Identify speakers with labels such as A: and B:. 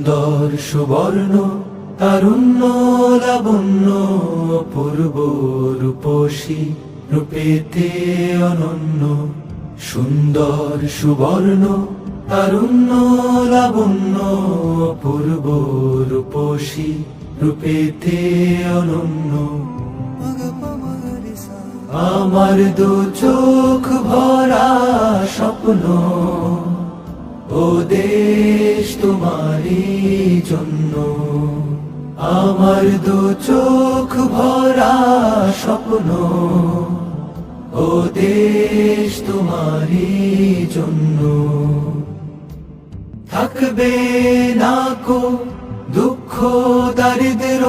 A: সুন্দর সুবর্ণ তারুণ্য লাবণ্য অপূর্ব রূপসী রূপেতে অনন্য। সুন্দর সুবর্ণ তারুণ্য লাবণ্য অপূর্ব রূপসী রূপেতে অনন্য। আমার দু চোখ ভরা স্বপ্ন ও দেশ তোমারই জন্য। আমার দু চোখ ভরা স্বপ্ন ও দেশ তোমারই জন্য। থাকবে না কো দুঃখ দারিদ্র